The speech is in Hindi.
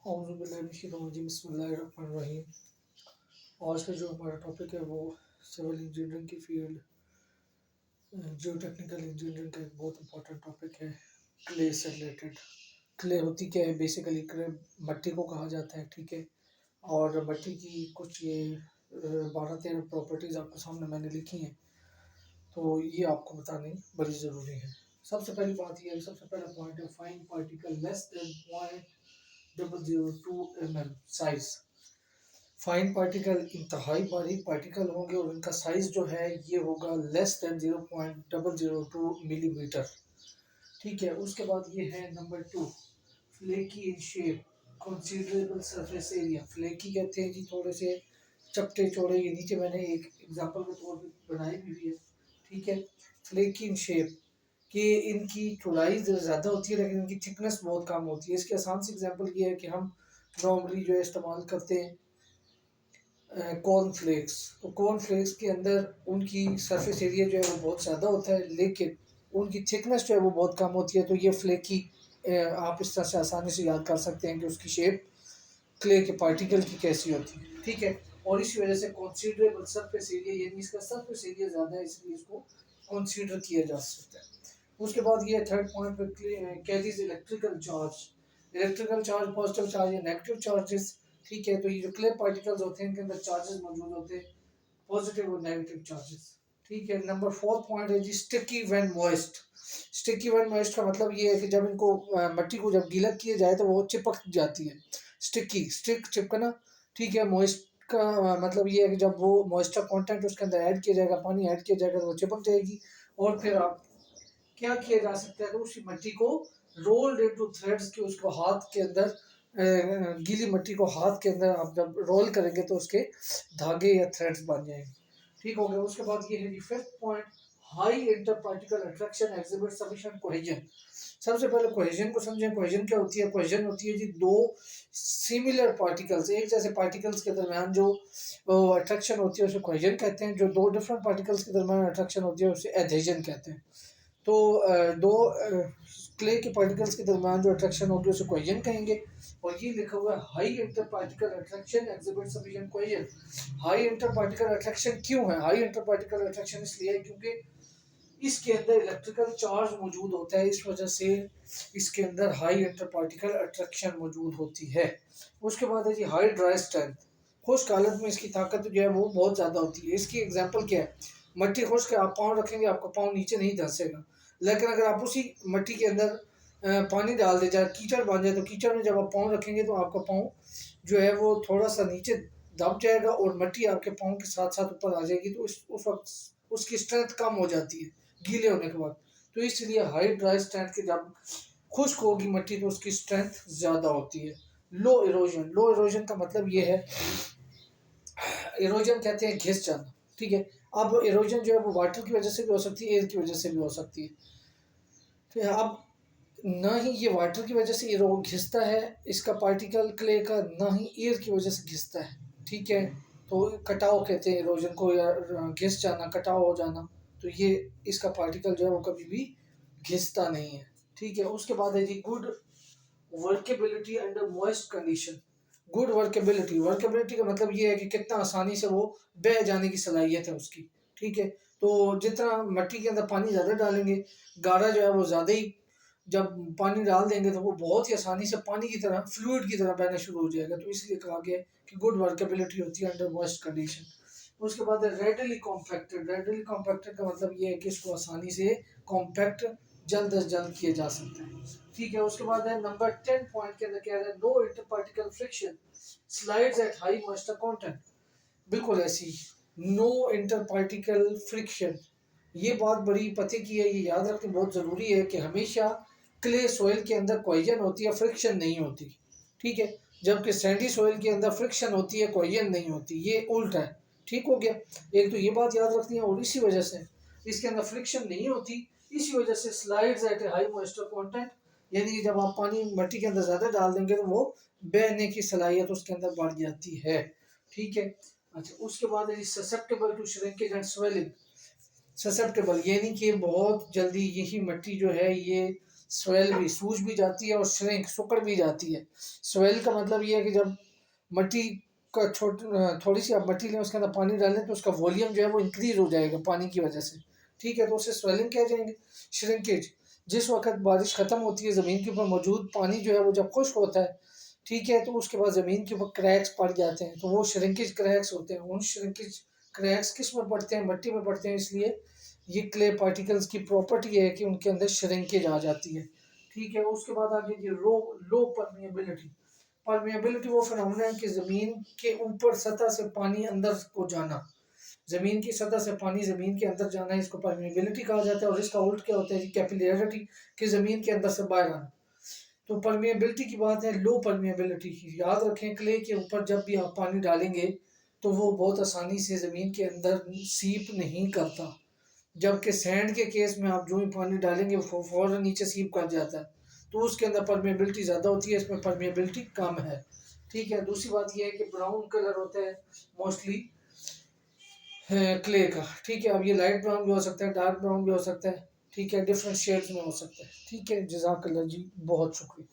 बिस्मिल्लाहिर्रहमानिर्रहीम। आज का जो हमारा टॉपिक है वो सिविल इंजीनियरिंग की फील्ड, जियो टेक्निकल इंजीनियरिंग का एक बहुत इंपॉर्टेंट टॉपिक है। क्ले से रिलेटेड। क्ले होती क्या है? बेसिकली क्ले मट्टी को कहा जाता है, ठीक है। और मट्टी की कुछ ये 12-13 प्रॉपर्टीज आपके सामने मैंने लिखी हैं, तो ये आपको बतानी बड़ी ज़रूरी है। सबसे पहली बात ये है, सबसे पहला पॉइंट है fine particle less than 0.002 mm size. Fine particle इंतहाई बारीक पार्टिकल होंगे और इनका साइज जो है ये होगा लेस देन 0.002 मिलीमीटर, ठीक है। उसके बाद ये है number 2, flaky in shape, considerable surface area. Flaky कहते हैं जी थोड़े से चपटे चौड़े, ये नीचे मैंने एक एग्जांपल के तौर पे बनाई भी हुई है, ठीक है। फ्लेकी इन शेप कि इनकी चौड़ाई ज़्यादा होती है लेकिन इनकी थिकनेस बहुत कम होती है। इसके आसान से एग्जांपल ये है कि हम नॉर्मली जो है इस्तेमाल करते हैं कॉर्न फ्लेक्स। तो कॉर्न फ्लेक्स के अंदर उनकी सरफेस एरिया जो है वो बहुत ज़्यादा होता है लेकिन उनकी थिकनेस जो है वो बहुत कम होती है। तो ये फ्लेकी आप इस तरह से आसानी से याद कर सकते हैं कि उसकी शेप क्ले के पार्टिकल की कैसी होती है, ठीक है। और इसी वजह से कंसीडरेबल सरफेस एरिया, यानी इसका सरफेस एरिया ज़्यादा है इसलिए इसको कंसीडर किया जा सकता है। उसके बाद ये थर्ड पॉइंट पे carries electrical charge. Electrical charge, positive charge या नेगेटिव चार्जेस, ठीक है। तो ये जो क्ले पार्टिकल्स होते हैं इनके अंदर चार्जेस मौजूद होते हैं, पॉजिटिव और नेगेटिव चार्जेस, ठीक है। नंबर फोर्थ पॉइंट है जी sticky when moist. Sticky when moist का मतलब ये है कि जब इनको मट्टी को जब गीला किया जाए तो वो चिपक जाती है। स्टिकी, स्टिक चिपकना, ठीक है। मॉइस्ट का मतलब ये है कि जब वो मॉइस्चर कंटेंट उसके अंदर ऐड किया जाएगा, पानी ऐड किया जाएगा तो वो चिपक जाएगी। और फिर आप क्या किया जा सकता है तो उसी मिट्टी को रोल्ड इनटू थ्रेड्स, के उसको हाथ के अंदर गीली मिट्टी को हाथ के अंदर आप जब रोल करेंगे तो उसके धागे या थ्रेड्स बन जाएंगे, ठीक हो गया। उसके बाद ये है जी fifth point, high inter particle attraction exhibit sufficient cohesion. सबसे पहले कोहेजन को समझें। कोहेजन क्या होती है? कोहेजन होती है जी दो सिमिलर पार्टिकल्स, एक जैसे पार्टिकल्स के दरमियान जो अट्रैक्शन होती है उसे कोहेजन कहते हैं। जो दो डिफरेंट पार्टिकल्स के दरमियान अट्रैक्शन होती है उसे एडहेजन कहते हैं। तो दो क्ले के पार्टिकल्स के दरमियान जो अट्रैक्शन होगी उसे कोहेजन कहेंगे। और ये लिखा हुआ है high inter particle attraction exhibit sufficient cohesion. High inter particle attraction क्यों है? हाई इंटर पार्टिकल अट्रैक्शन इसलिए है क्योंकि इसके अंदर इलेक्ट्रिकल चार्ज मौजूद होता है, इस वजह से इसके अंदर हाई इंटर पार्टिकल अट्रैक्शन मौजूद होती है। उसके बाद है जी हाई ड्राई स्ट्रेंथ। खुश्क हालत में इसकी ताकत जो है वो बहुत ज़्यादा होती है। इसकी एग्जांपल क्या है? मट्टी खुश्क है, आप पाँव रखेंगे आपका पाँव नीचे नहीं धंसेगा, लेकिन अगर आप उसी मट्टी के अंदर पानी डाल दे जाए, कीचड़ बन जाए, तो कीचड़ में जब आप पाँव रखेंगे तो आपका पाँव जो है वो थोड़ा सा नीचे दब जाएगा और मट्टी आपके पाँव के साथ साथ ऊपर आ जाएगी, तो उस वक्त उसकी स्ट्रेंथ कम हो जाती है गीले होने के बाद। तो इसलिए हाई ड्राई स्ट्रेंथ के जब खुश्क होगी मिट्टी तो उसकी स्ट्रेंथ ज़्यादा होती है। लो इरोजन, लो इरोजन का मतलब ये है, इरोजन कहते हैं घिस जाना, ठीक है। अब इरोजन जो है वो वाटर की वजह से भी हो सकती है, एयर की वजह से भी हो सकती है। तो अब ना ही ये वाटर की वजह से ये रोग घिसता है इसका पार्टिकल क्ले का, ना ही एयर की वजह से घिसता है, ठीक है। तो कटाव कहते हैं इरोजन को, या घिस जाना, कटाव हो जाना। तो ये इसका पार्टिकल जो है वो कभी भी घिसता नहीं है, ठीक है। उसके बाद है जी good workability under moist condition. Good workability, workability का मतलब ये है कि कितना आसानी से वो बह जाने की सलाहियत है उसकी, ठीक है। तो जितना मिट्टी के अंदर पानी ज़्यादा डालेंगे, गारा जो है वो ज़्यादा ही जब पानी डाल देंगे तो वो बहुत ही आसानी से पानी की तरह, फ्लूइड की तरह बहना शुरू हो जाएगा। तो इसलिए कहा गया है कि गुड वर्केबिलिटी होती है अंडर मॉइस्ट कंडीशन। उसके बाद रेडली कॉम्पैक्टेड। रेडली कॉम्पैक्टेड का मतलब ये है कि इसको आसानी से कॉम्पैक्ट जल्द अज जल्द किया जा सकता है, ठीक है। उसके बाद है नंबर 10 पॉइंट के अंदर क्या है, no inter particle friction slides at high moisture content. बिल्कुल ऐसी, नो इंटर पार्टिकल फ्रिक्शन। ये बात बड़ी पते की है, ये याद रखनी बहुत ज़रूरी है कि हमेशा क्ले सॉइल के अंदर कोहेजन होती है, फ्रिक्शन नहीं होती, ठीक है। जबकि सैंडी सॉइल के अंदर फ्रिक्शन होती है, कोहेजन नहीं होती, ये उल्टा है, ठीक हो गया। एक तो ये बात याद रखनी है, और इसी वजह से इसके अंदर फ्रिक्शन नहीं होती, इसी वजह से स्लाइड्स एट ए हाई मॉइस्चर कंटेंट, यानी जब आप पानी मिट्टी के अंदर ज़्यादा डाल देंगे तो वो बहने की सलाहियत उसके अंदर बढ़ जाती है, ठीक है। अच्छा, उसके बाद है susceptible to shrinkage and swelling. Susceptible यानी कि बहुत जल्दी यही मिट्टी जो है ये स्वेल भी सूज भी जाती है और श्रिंक सुकड़ भी जाती है। स्वेल का मतलब ये है कि जब मट्टी का थोड़ी सी आप मट्टी लें, उसके अंदर पानी डालें तो उसका वॉल्यूम जो है वो इंक्रीज हो जाएगा पानी की वजह से, ठीक है, तो उसे स्वेलिंग कह जाएंगे। श्रिंकेज, जिस वक्त बारिश ख़त्म होती है, ज़मीन के ऊपर मौजूद पानी जो है वो जब खुश्क होता है, ठीक है, तो उसके बाद ज़मीन के ऊपर क्रैक्स पड़ जाते हैं, तो वो श्रिंकेज क्रैक्स होते हैं। उन श्रिंकेज क्रैक्स किस में पड़ते हैं? मट्टी में पड़ते हैं, इसलिए ये क्ले पार्टिकल्स की प्रॉपर्टी है कि उनके अंदर श्रिंकेज आ जाती है, ठीक है। उसके बाद आगे जी लो परमिएबिलिटी। परमिएबिलिटी वो फिनोमेना है कि ज़मीन के ऊपर सतह से पानी अंदर को जाना, ज़मीन की सतह से पानी ज़मीन के अंदर जाना, इसको परमिएबिलिटी कहा जाता है। और इसका उल्ट क्या होता है जी? कैपिलैरिटी, कि ज़मीन के अंदर से बाहर आना। तो परमिएबिलिटी की बात है, लो परमिएबिलिटी की। याद रखें, क्ले के ऊपर जब भी आप पानी डालेंगे तो वो बहुत आसानी से ज़मीन के अंदर सीप नहीं करता, जबकि सैंड के केस में आप जो ही पानी डालेंगे वो फ़ौरन नीचे सीप कर जाता है, तो उसके अंदर परमेबिलिटी ज़्यादा होती है, इसमें परमेबिलिटी कम है, ठीक है। दूसरी बात ये है कि ब्राउन कलर होता है मोस्टली क्ले का, ठीक है। अब ये लाइट ब्राउन भी हो सकता है, डार्क ब्राउन भी हो सकता है, ठीक है, डिफरेंट शेड्स में हो सकता है, ठीक है। जज़ाकल्लाह जी, बहुत शुक्रिया।